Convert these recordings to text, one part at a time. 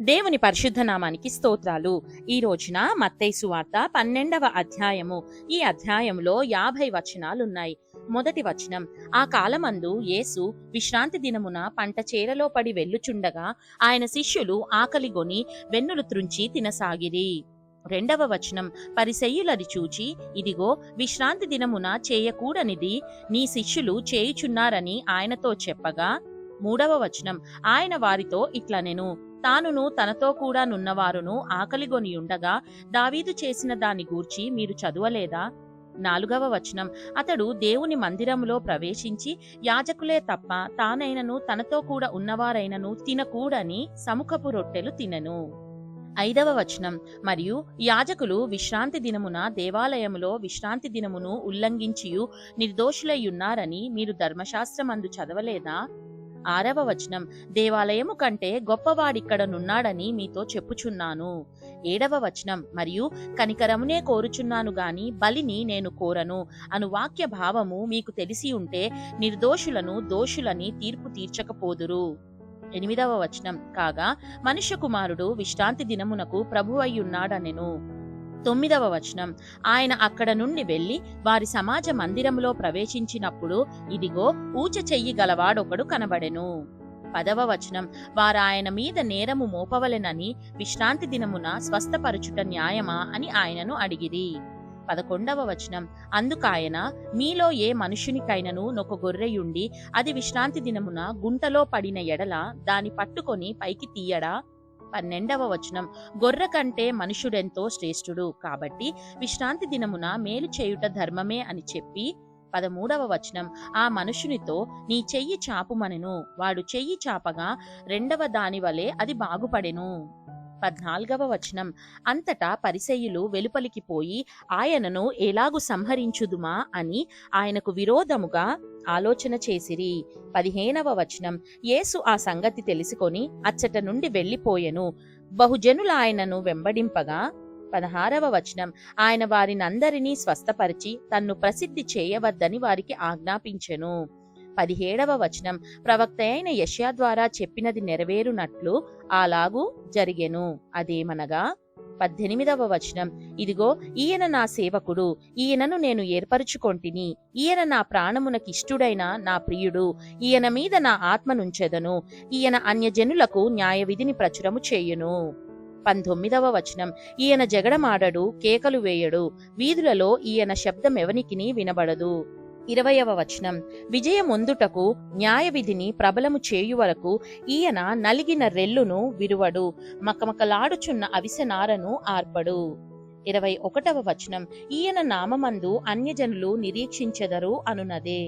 దేవుని పరిశుద్ధ నామానికి స్తోత్రాలు. ఈ రోజున మత్తయి సువార్త 12వ అధ్యాయము. ఈ అధ్యాయంలో 50 వచనాలున్నాయి. మొదటి వచనం, ఆ కాలమందు యేసు విశ్రాంతి దినమున పంట చేలలో పడి వెళ్ళుచుండగా ఆయన శిష్యులు ఆకలిగొని వెన్నులు త్రుంచి తినసాగిరి. రెండవ వచనం, పరిసయ్యులది చూచి, ఇదిగో విశ్రాంతి దినమున చేయకూడనిది నీ శిష్యులు చేయుచున్నారని ఆయనతో చెప్పగా. మూడవ వచనం, ఆయన వారితో ఇట్లనెను, తానును తనతో కూడా నున్నవారును ఆకలిగొని ఉండగా దావీదు చేసిన దాని గూర్చి మీరు చదువలేదా? నాలుగవ వచనం, అతడు దేవుని మందిరములో ప్రవేశించి యాజకులే తప్ప తానైనను తనతో కూడా ఉన్నవారైనను తినకూడని సముఖపు రొట్టెలు తినెను. ఐదవ వచనం, మరియు యాజకులు విశ్రాంతి దినమున దేవాలయములో విశ్రాంతి దినమును ఉల్లంఘించియు నిర్దోషులయ్యున్నారని మీరు ధర్మశాస్త్రమందు చదవలేదా? ఆరవ వచనం, దేవాలయము కంటే గొప్పవాడిక్కడనున్నాడని మీతో చెప్పుచున్నాను. ఏడవ వచనం, మరియు కనికరమునే కోరుచున్నాను గాని బలిని నేను కోరను అను వాక్య భావము మీకు తెలిసి ఉంటే నిర్దోషులను దోషులని తీర్పు తీర్చకపోదురు. ఎనిమిదవ వచనం, కాగా మనుష్య కుమారుడు విశ్రాంతి దినమునకు ప్రభువయ్యున్నాడనెను. తొమ్మిదవ వచనం, ఆయన అక్కడ నుండి వెళ్లి వారి సమాజ మందిరములో ప్రవేశించినప్పుడు ఇదిగో ఊచ చెయ్యి గలవాడొకడు కనబడెను. పదవ వచనం, వారాయన మీద నేరము మోపవలెనని విశ్రాంతి దినమున స్వస్థపరచుట న్యాయమా అని ఆయనను అడిగిరి. 11వ వచనం, అందుకాయన, మీలో ఏ మనుషునికైనను నొక గొర్రెయుండి అది విశ్రాంతి దినమున గుంటలో పడిన ఎడల దాని పట్టుకొని పైకి తీయడా? 12వ వచనం, గొర్రె కంటే మనుషుడెంతో శ్రేష్ఠుడు కాబట్టి విశ్రాంతి దినమున మేలు చేయుట ధర్మమే అని చెప్పి. 13వ వచనం, ఆ మనుషునితో నీ చెయ్యి చాపుమనెను. వాడు చెయ్యి చాపగా రెండవ దాని వలె అది బాగుపడెను. 14వ వచనం, అంతటా పరిసయ్యులు వెలుపలికి పోయి ఆయనను ఎలాగు సంహరించుదుమా అని ఆయనకు విరోధముగా ఆలోచన చేసిరి. 15వ వచనం, యేసు ఆ సంగతి తెలుసుకొని అచ్చట నుండి వెళ్లిపోయెను. బహుజనులు ఆయనను వెంబడింపగా. 16వ వచనం, ఆయన వారినందరినీ స్వస్థపరిచి తన్ను ప్రసిద్ధి చేయవద్దని వారికి ఆజ్ఞాపించెను. 17వ వచనం, ప్రవక్త అయిన యెషయా ద్వారా చెప్పినది నెరవేరునట్లు అలాగూ జరిగెను. అదేమనగా. 18వ వచనం, ఇదిగో ఈయన నా సేవకుడు, ఈయనను నేను ఏర్పరచుకొంటిని, ఈయన నా ప్రాణమునకిష్టుడైన నా ప్రియుడు, ఈయన మీద నా ఆత్మనుంచెదను, ఈయన అన్యజనులకు న్యాయవిధిని ప్రచురము చేయును. 19వ వచనం, ఈయన జగడమాడడు, కేకలు వేయడు, వీధులలో ఈయన శబ్దం ఎవనికిని వినబడదు. 20వ వచనం, విజయమొందుటకు న్యాయవిధిని ప్రబలము చేయు వరకు ఈయన నలిగిన రెల్లును విరువడు, మకమకలాడుచున్న అవిసెనారను ఆర్పడు. 21వ వచనం, ఈయన నామమందు అన్యజనులు నిరీక్షించెదరు అనునదే.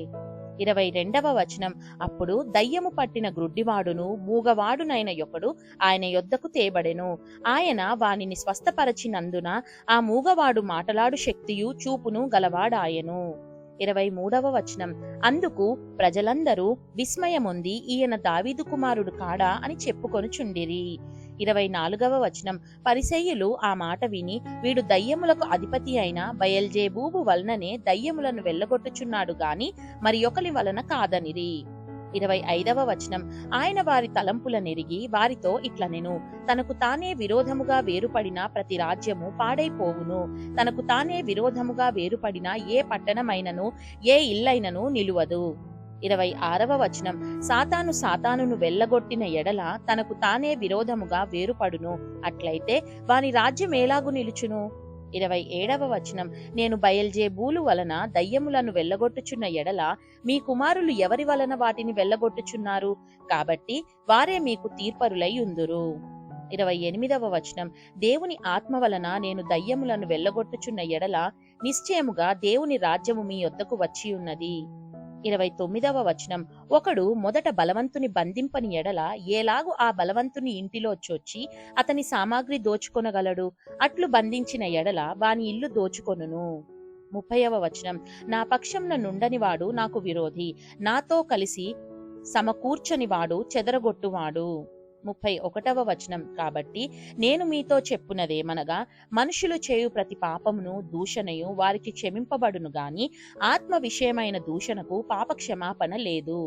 22వ వచనం, అప్పుడు దయ్యము పట్టిన గ్రుడ్డివాడును మూగవాడునైన ఒకడు ఆయన యొద్దకు తేబడెను. ఆయన వానిని స్వస్థపరచినందున ఆ మూగవాడు మాటలాడు శక్తియు చూపును గలవాడాయెను. 23వ వచనం, అందుకు ప్రజలందరూ విస్మయమొంది ఈయన దావీదు కుమారుడు కాడా అని చెప్పుకొనుచుండిరి. 24వ వచనం, పరిసయ్యులు ఆ మాట విని వీడు దయ్యములకు అధిపతి అయిన బయల్జేబూబు వలననే దయ్యములను వెళ్ళగొట్టుచున్నాడు గాని మరి ఒకలి వలన కాదనిరి. 25వ వచనం, ఆయన వారి తలంపులనెరిగి వారితో ఇట్లనెను, తనకు తానే విరోధముగా వేరుపడిన ప్రతి రాజ్యము పాడైపోవును, తనకు తానే విరోధముగా వేరుపడిన ఏ పట్టణమైనను ఏ ఇల్లైనను నిలువదు. 26వ వచనం, సాతానును వెళ్ళగొట్టిన ఎడల తనకు తానే విరోధముగా వేరుపడును, అట్లయితే వాని రాజ్యం ఎలాగు నిలుచును? 27వ వచనం, నేను బయల్జేబూలు వలన దయ్యములను వెళ్ళగొట్టుచున్న ఎడల మీ కుమారులు ఎవరి వలన వాటిని వెళ్ళగొట్టుచున్నారు? కాబట్టి వారే మీకు తీర్పరులై ఉందురు. 28వ వచనం, దేవుని ఆత్మ వలన నేను దయ్యములను వెళ్ళగొట్టుచున్న ఎడల నిశ్చయముగా దేవుని రాజ్యము మీ యొద్దకు వచ్చి ఉన్నది. 29వ వచనం, ఒకడు మొదట బలవంతుని బంధింపని ఎడల ఏలాగు ఆ బలవంతుని ఇంటిలో చొచ్చి అతని సామాగ్రి దోచుకొనగలడు? అట్లు బంధించిన ఎడల వాని ఇల్లు దోచుకొనును. 30వ వచనం, నా పక్షంన నుండనివాడు నాకు విరోధి, నాతో కలిసి సమకూర్చనివాడు చెదరగొట్టువాడు. 31వ వచనం, కాబట్టి నేను మీతో చెప్పునదేమనగా మనుషులు చేయు ప్రతి పాపమును దూషణయు వారికి క్షమింపబడును గాని ఆత్మ విషయమైన దూషణకు పాప క్షమాపణ లేదు.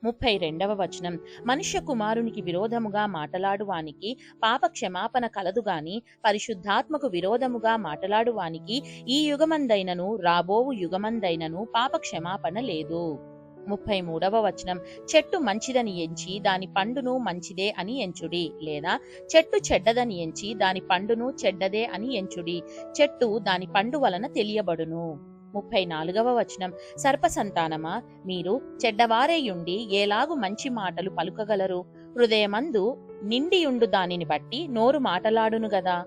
32వ వచనం, మనుష్య కుమారునికి విరోధముగా మాటలాడువానికి పాప క్షమాపణ కలదు గాని పరిశుద్ధాత్మకు విరోధముగా మాటలాడువానికి ఈ యుగమందైనను రాబోవు యుగమందైనను పాప క్షమాపణ లేదు. 33వ వచనం, చెట్టు మంచిదని ఎంచి దాని పండును మంచిదే అని ఎంచుడి, లేదా చెట్టు చెడ్డదని ఎంచి దాని పండును చెడ్డదే అని ఎంచుడి, చెట్టు దాని పండు వలన తెలియబడును. 34వ వచనం, సర్పసంతానమా, మీరు చెడ్డవారేయుండి ఏలాగు మంచి మాటలు పలుకగలరు? హృదయమందు నిండియుండు దానిని బట్టి నోరు మాటలాడును గదా.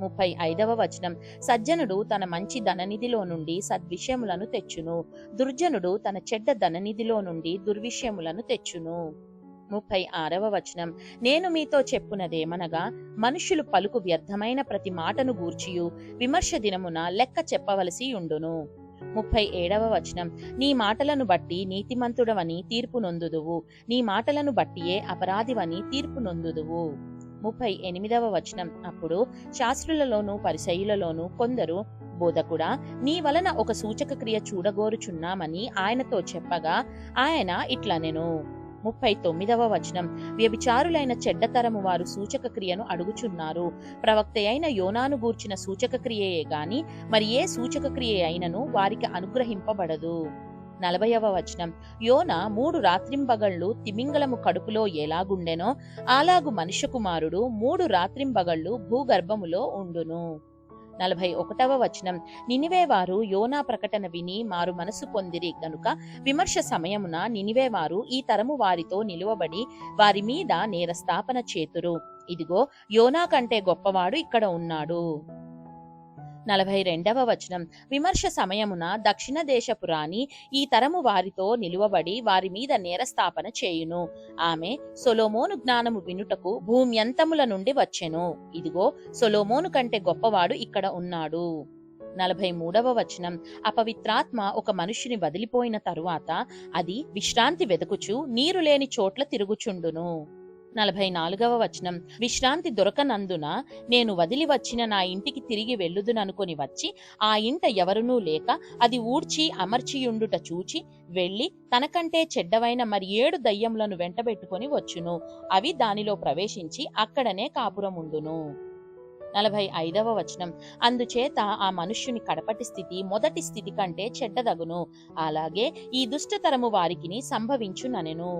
35వ వచనం, సజ్జనుడు తన మంచి ధననిధిలో నుండి సద్విషయములను తెచ్చును, దుర్జనుడు తన చెడ్డ ధననిధిలో నుండి దుర్విషయములను తెచ్చును. 36వ వచనం, నేను మీతో చెప్పునదేమనగా మనుష్యులు పలుకు వ్యర్థమైన ప్రతి మాటను గూర్చియు విమర్శ దినమున లెక్క చెప్పవలసి ఉండును. 37వ వచనం, నీ మాటలను బట్టి నీతిమంతుడవని తీర్పు నొందుదువు, నీ మాటలను బట్టియే అపరాధివని తీర్పు నొందుదువు. 38వ వచనం, అప్పుడు శాస్త్రులలోను పరిసయ్యులలోను కొందరు, బోధకుడా, నీ వలన ఒక సూచక క్రియ చూడగోరుచున్నామని ఆయనతో చెప్పగా ఆయన ఇట్లనెను. 39వ వచనం, వ్యభిచారులైన చెడ్డతరము వారు సూచక క్రియను అడుగుచున్నారు, ప్రవక్త అయిన యోనాను గూర్చిన సూచక క్రియయే గాని మరి ఏ సూచక క్రియ అయినను వారికి అనుగ్రహింపబడదు. 40వ వచనం, యోన 3 రాత్రింబగళ్ళు తిమింగలము కడుపులో ఎలాగుండెనో అలాగు మనుష్య కుమారుడు 3 రాత్రింబగళ్ళు భూగర్భములో ఉండును. 41వ వచనం, నినివే వారు యోనా ప్రకటన విని మారు మనసు పొందిరి గనుక విమర్శ సమయమున నినివే వారు ఈ తరము వారితో నిలువబడి వారి మీద నేరస్థాపన చేతురు, ఇదిగో యోనా కంటే గొప్పవాడు ఇక్కడ ఉన్నాడు. 42వ వచనం, విమర్శ సమయమున దక్షిణ దేశపు రాణి ఈ తరము వారితో నిలువబడి వారి మీద నేరస్థాపన చేయును, ఆమె సొలొమోను జ్ఞానము వినుటకు భూమ్యంతముల నుండి వచ్చెను, ఇదిగో సొలొమోను కంటే గొప్పవాడు ఇక్కడ ఉన్నాడు. 43వ వచనం, అపవిత్రాత్మ ఒక మనుష్యుని వదిలిపోయిన తరువాత అది విశ్రాంతి వెదుకుచు నీరు లేని చోట్ల తిరుగుచుండును. 44వ వచనం, విశ్రాంతి దొరకనందున నేను వదిలి వచ్చిన నా ఇంటికి తిరిగి వెళ్ళుదుననుకొని వచ్చి ఆ ఇంట ఎవరునూ లేక అది ఊడ్చి అమర్చియుండుట చూచి వెళ్లి తనకంటే చెడ్డవైన మరి 7 దయ్యములను వెంటబెట్టుకొని వచ్చును, అవి దానిలో ప్రవేశించి అక్కడనే కాపురముండును. 45వ వచనం, అందుచేత ఆ మనుష్యుని కడపటి స్థితి మొదటి స్థితి కంటే చెడ్డదగును, అలాగే ఈ దుష్టతరము వారికిని సంభవించుననెను.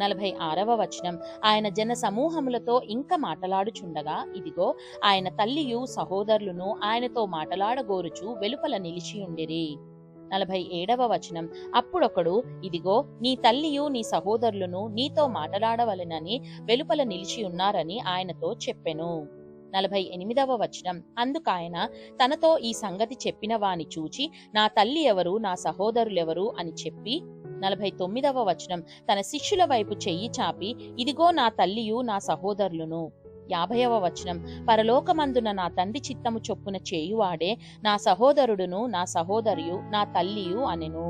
46వ వచనం, ఆయన జన సమూహములతో ఇంకా మాటలాడుచుండగా ఇదిగో ఆయన తల్లియు సహోదరులను ఆయనతో మాటలాడగోరుచు వెలుపల నిలిచియుండిరి. 47వ వచనం, అప్పుడొకడు, ఇదిగో నీ తల్లియు నీ సహోదరులను నీతో మాటలాడవలెనని వెలుపల నిలిచి ఉన్నారని ఆయనతో చెప్పెను. 48వ వచనం, అందుకాయన తనతో ఈ సంగతి చెప్పిన వాని చూచి నా తల్లి ఎవరు నా సహోదరులెవరు అని చెప్పి 49వ వచనం, తన శిష్యుల వైపు చెయ్యి చాపి ఇదిగో నా తల్లియు నా సహోదరులను. 50వ వచనం, పరలోకమందున నా తండ్రి చిత్తము చొప్పున చేయువాడే నా సహోదరుడును నా సహోదరియు నా తల్లియు అనెను.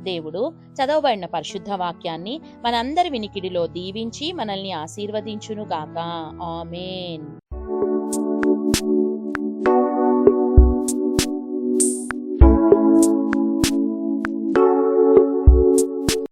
దేవుడు చదవబడిన పరిశుద్ధ వాక్యాన్ని మనందరి వినికిడిలో దీవించి మనల్ని ఆశీర్వదించునుగాక. ఆమేన్.